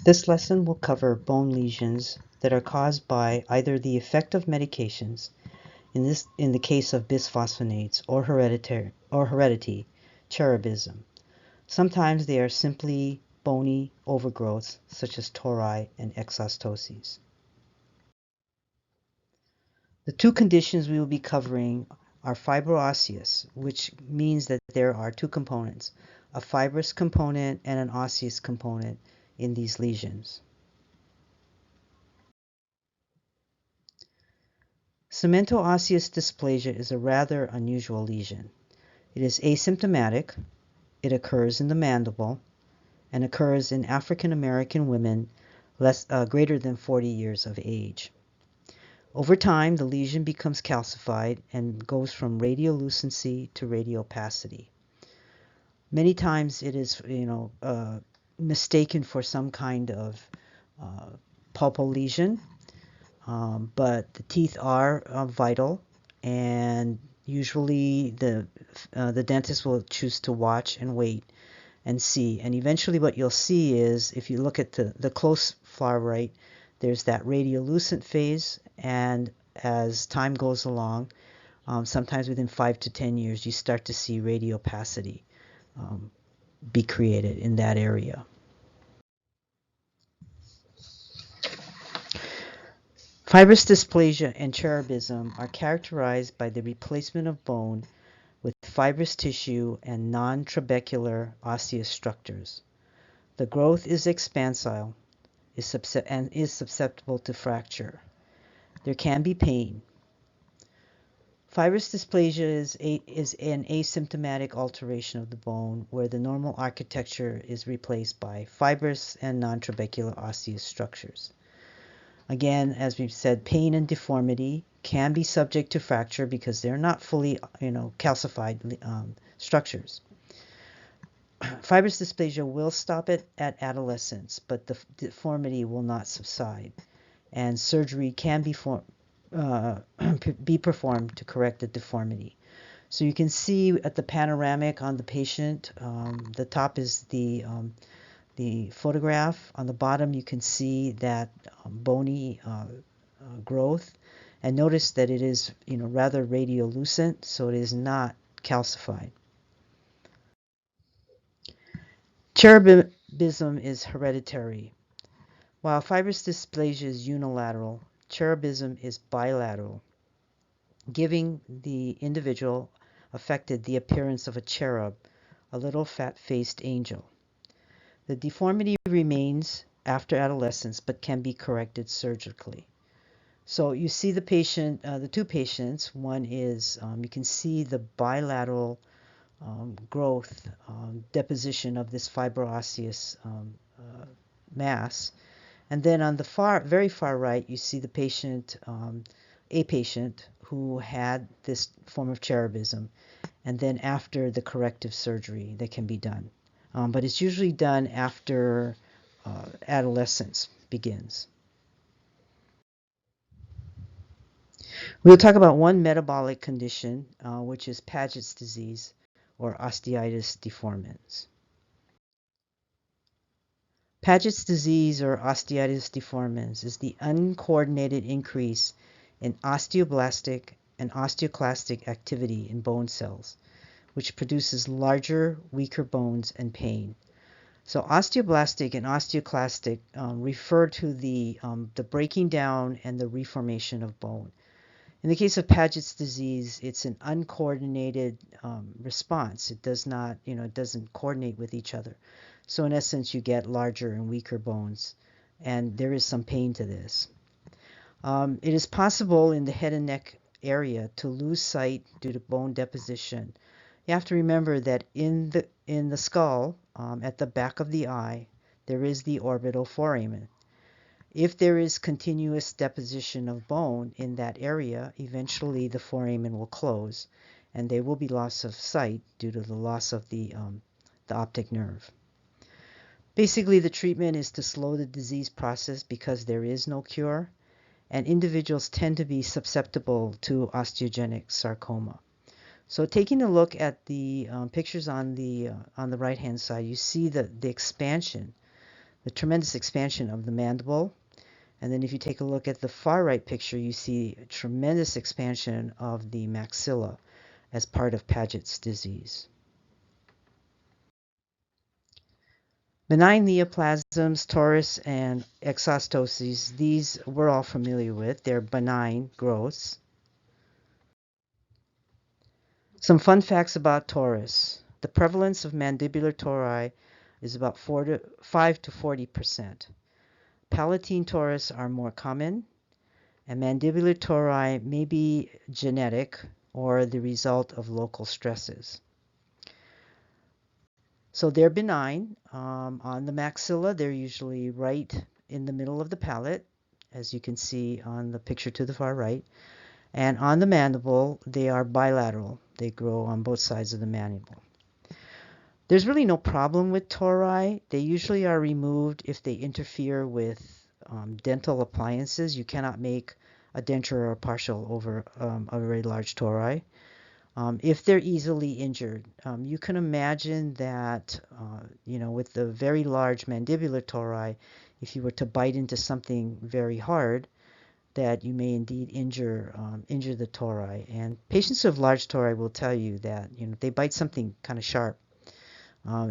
This lesson will cover bone lesions that are caused by either the effect of medications, in the case of bisphosphonates, or heredity, cherubism. Sometimes they are simply bony overgrowths, such as tori and exostoses. The two conditions we will be covering are fibroosseous, which means that there are two components, a fibrous component and an osseous component in these lesions. Cemento-osseous dysplasia is a rather unusual lesion. It is asymptomatic, it occurs in the mandible, and occurs in African American women greater than 40 years of age. Over time, the lesion becomes calcified and goes from radiolucency to radiopacity. Many times it is, mistaken for some kind of pulpal lesion, but the teeth are vital, and usually the dentist will choose to watch and wait and see. And eventually what you'll see is, if you look at the close far right, there's that radiolucent phase, and as time goes along, sometimes within 5 to 10 years, you start to see radiopacity be created in that area. Fibrous dysplasia and cherubism are characterized by the replacement of bone with fibrous tissue and non-trabecular osseous structures. The growth is expansile and is susceptible to fracture. There can be pain. Fibrous dysplasia is an asymptomatic alteration of the bone where the normal architecture is replaced by fibrous and non-trabecular osseous structures. Again, as we've said, pain and deformity can be subject to fracture because they're not fully, calcified structures. Fibrous dysplasia will stop at adolescence, but the deformity will not subside, and surgery can be performed to correct the deformity. So you can see at the panoramic on the patient, the top is the photograph. On the bottom you can see that bony growth, and notice that it is rather radiolucent, so it is not calcified. Cherubism is hereditary. While fibrous dysplasia is unilateral, cherubism is bilateral, giving the individual affected the appearance of a cherub, a little fat-faced angel. The deformity remains after adolescence but can be corrected surgically. So you see the patient, the two patients. One is, you can see the bilateral growth, deposition of this fibroosseous mass. And then on the very far right, you see the patient, a patient who had this form of cherubism, and then after the corrective surgery that can be done. But it's usually done after adolescence begins. We'll talk about one metabolic condition, which is Paget's disease, or osteitis deformans. Paget's disease, or osteitis deformans, is the uncoordinated increase in osteoblastic and osteoclastic activity in bone cells, which produces larger, weaker bones and pain. So osteoblastic and osteoclastic refer to the breaking down and the reformation of bone. In the case of Paget's disease, it's an uncoordinated response. It does not, it doesn't coordinate with each other. So in essence, you get larger and weaker bones, and there is some pain to this. It is possible in the head and neck area to lose sight due to bone deposition. You have to remember that in the skull, at the back of the eye, there is the orbital foramen. If there is continuous deposition of bone in that area, eventually the foramen will close, and there will be loss of sight due to the loss of the optic nerve. Basically, the treatment is to slow the disease process because there is no cure, and individuals tend to be susceptible to osteogenic sarcoma. So taking a look at the pictures on the right-hand side, you see the expansion. the tremendous expansion of the mandible. And then if you take a look at the far right picture, you see a tremendous expansion of the maxilla as part of Paget's disease. Benign neoplasms, torus, and exostoses, these we're all familiar with. They're benign growths. Some fun facts about torus. The prevalence of mandibular tori is about 5 to 40%. Palatine torus are more common, and mandibular tori may be genetic or the result of local stresses. So they're benign. On the maxilla, they're usually right in the middle of the palate, as you can see on the picture to the far right. And on the mandible, they are bilateral. They grow on both sides of the mandible. There's really no problem with tori. They usually are removed if they interfere with dental appliances. You cannot make a denture or partial over a very large tori. If they're easily injured, you can imagine that, with the very large mandibular tori, if you were to bite into something very hard, that you may indeed injure the tori. And patients who have large tori will tell you that, if they bite something kind of sharp,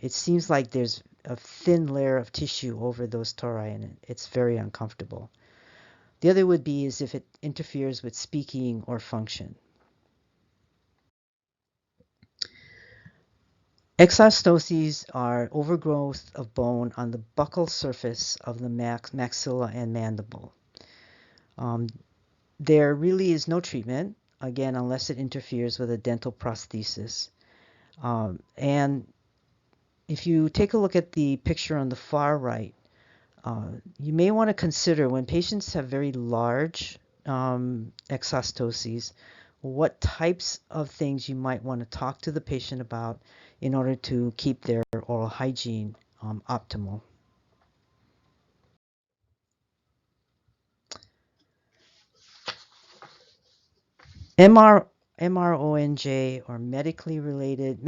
it seems like there's a thin layer of tissue over those tori, and it's very uncomfortable. The other would be is if it interferes with speaking or function. Exostoses are overgrowth of bone on the buccal surface of the maxilla and mandible. There really is no treatment, again, unless it interferes with a dental prosthesis. And if you take a look at the picture on the far right, you may want to consider when patients have very large exostoses, what types of things you might want to talk to the patient about in order to keep their oral hygiene optimal. MRONJ, or medication-related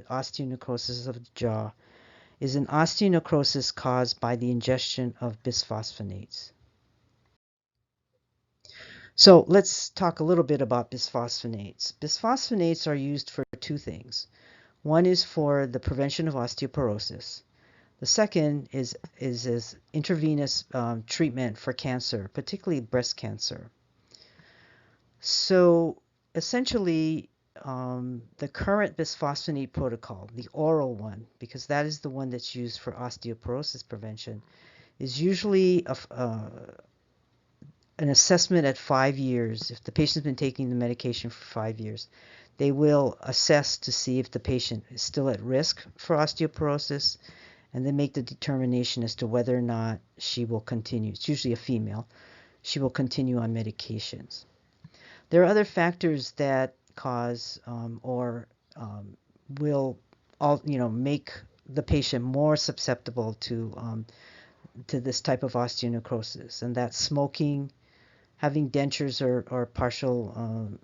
osteonecrosis of the jaw, is an osteonecrosis caused by the ingestion of bisphosphonates. So let's talk a little bit about bisphosphonates. Bisphosphonates are used for two things. One is for the prevention of osteoporosis. The second is as intravenous treatment for cancer, particularly breast cancer. So essentially, the current bisphosphonate protocol, the oral one, because that is the one that's used for osteoporosis prevention, is usually an assessment at 5 years. If the patient's been taking the medication for 5 years, they will assess to see if the patient is still at risk for osteoporosis, and then make the determination as to whether or not she will continue. It's usually a female. She will continue on medications. There are other factors that cause or will make the patient more susceptible to this type of osteonecrosis, and that's smoking, having dentures or partial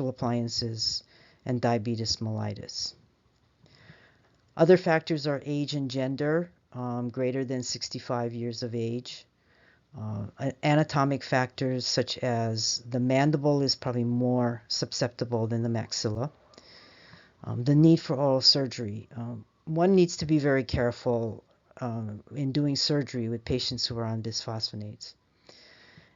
appliances, and diabetes mellitus. Other factors are age and gender, greater than 65 years of age. Anatomic factors such as the mandible is probably more susceptible than the maxilla. The need for oral surgery. One needs to be very careful in doing surgery with patients who are on bisphosphonates.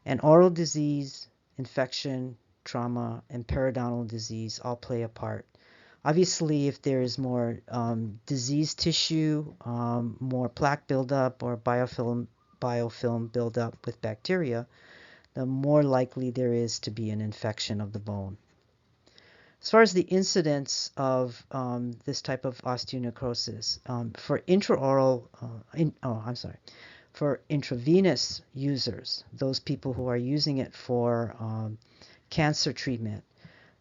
And oral disease, infection, trauma, and periodontal disease all play a part. Obviously, if there is more diseased tissue, more plaque buildup, or biofilm buildup with bacteria, the more likely there is to be an infection of the bone. As far as the incidence of this type of osteonecrosis, for intravenous users, those people who are using it for cancer treatment,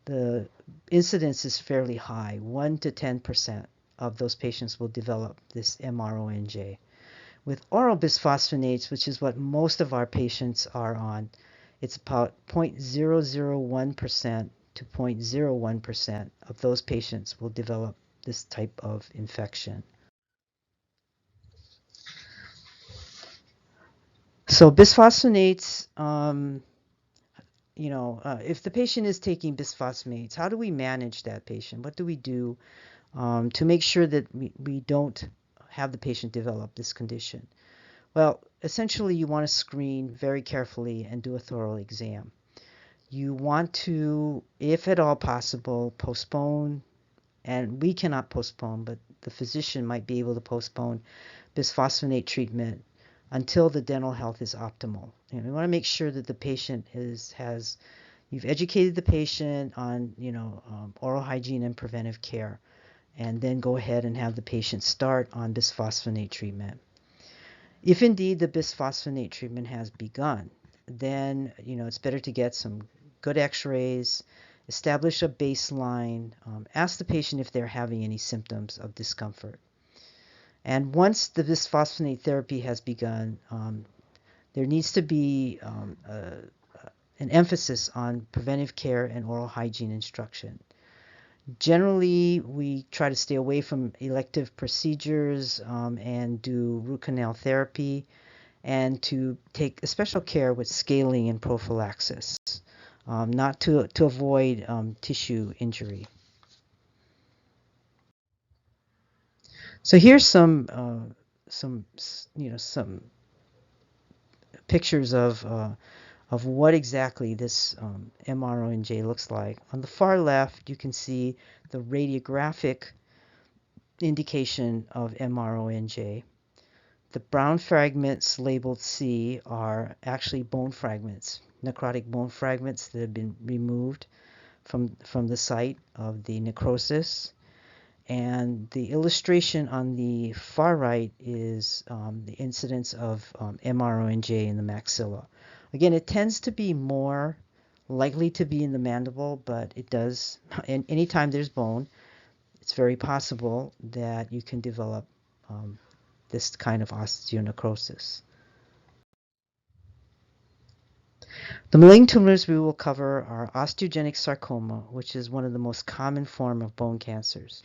the incidence is fairly high. 1 to 10% of those patients will develop this MRONJ. With oral bisphosphonates, which is what most of our patients are on, it's about 0.001% to 0.01% of those patients will develop this type of infection. So bisphosphonates, if the patient is taking bisphosphonates, how do we manage that patient? What do we do to make sure that we don't have the patient develop this condition? Well, essentially, you want to screen very carefully and do a thorough exam. You want to, if at all possible, postpone, and we cannot postpone, but the physician might be able to postpone bisphosphonate treatment until the dental health is optimal. And we want to make sure that the patient you've educated the patient on, oral hygiene and preventive care, and then go ahead and have the patient start on bisphosphonate treatment. If indeed the bisphosphonate treatment has begun, then it's better to get some good x-rays, establish a baseline, ask the patient if they're having any symptoms of discomfort. And once the bisphosphonate therapy has begun, there needs to be an emphasis on preventive care and oral hygiene instruction. Generally, we try to stay away from elective procedures and do root canal therapy, and to take special care with scaling and prophylaxis, not to avoid tissue injury. So here's some pictures of what exactly this MRONJ looks like. On the far left, you can see the radiographic indication of MRONJ. The brown fragments labeled C are actually bone fragments, necrotic bone fragments that have been removed from the site of the necrosis. And the illustration on the far right is the incidence of MRONJ in the maxilla. Again, it tends to be more likely to be in the mandible, but it does, and anytime there's bone, it's very possible that you can develop this kind of osteonecrosis. The malignant tumors we will cover are osteogenic sarcoma, which is one of the most common forms of bone cancers.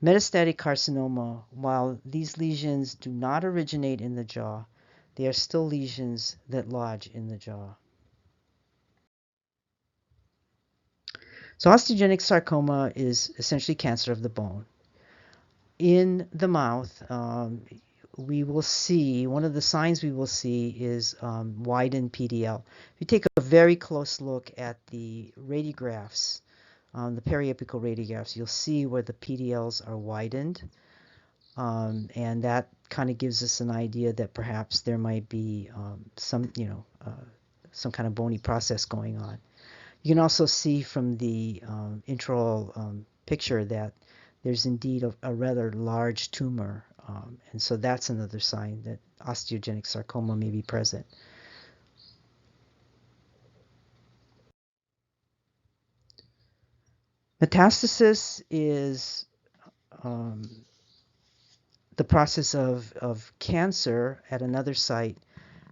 Metastatic carcinoma, while these lesions do not originate in the jaw, they are still lesions that lodge in the jaw. So osteogenic sarcoma is essentially cancer of the bone. In the mouth, we will see, one of the signs we will see is widened PDL. If you take a very close look at the radiographs, the periapical radiographs, you'll see where the PDLs are widened. And that kind of gives us an idea that perhaps there might be some kind of bony process going on. You can also see from the intraoral picture that there's indeed a rather large tumor, and so that's another sign that osteogenic sarcoma may be present. Metastasis is the process of cancer at another site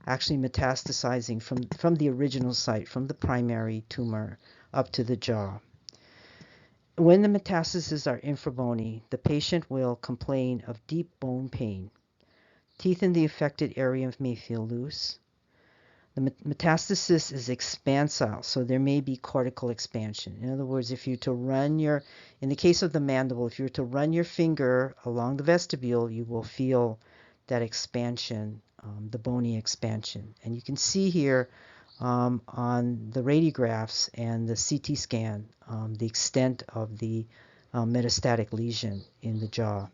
actually metastasizing from the original site, from the primary tumor up to the jaw. When the metastases are infrabony, the patient will complain of deep bone pain. Teeth in the affected area may feel loose. The metastasis is expansile, so there may be cortical expansion. In other words, if you were to run in the case of the mandible, if you were to run your finger along the vestibule, you will feel that expansion, the bony expansion. And you can see here on the radiographs and the CT scan the extent of the metastatic lesion in the jaw.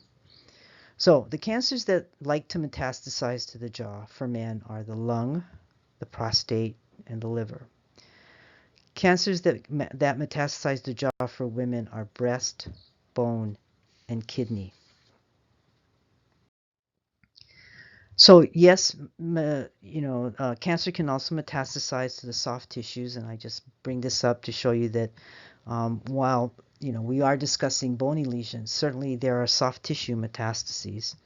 So the cancers that like to metastasize to the jaw for men are the lung, the prostate, and the liver. Cancers that metastasize to the jaw for women are breast, bone, and kidney. So yes, cancer can also metastasize to the soft tissues, and I just bring this up to show you that while we are discussing bony lesions, certainly there are soft tissue metastases.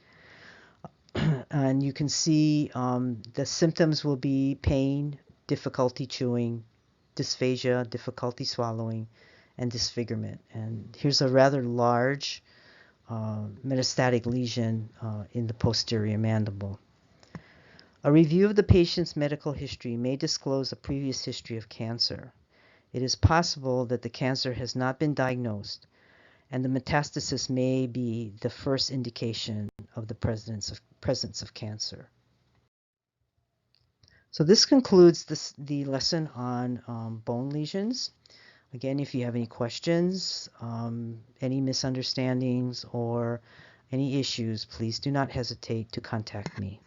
And you can see the symptoms will be pain, difficulty chewing, dysphagia, difficulty swallowing, and disfigurement. And here's a rather large metastatic lesion in the posterior mandible. A review of the patient's medical history may disclose a previous history of cancer. It is possible that the cancer has not been diagnosed, and the metastasis may be the first indication of the presence of cancer. So this concludes the lesson on bone lesions. Again, if you have any questions, any misunderstandings, or any issues, please do not hesitate to contact me.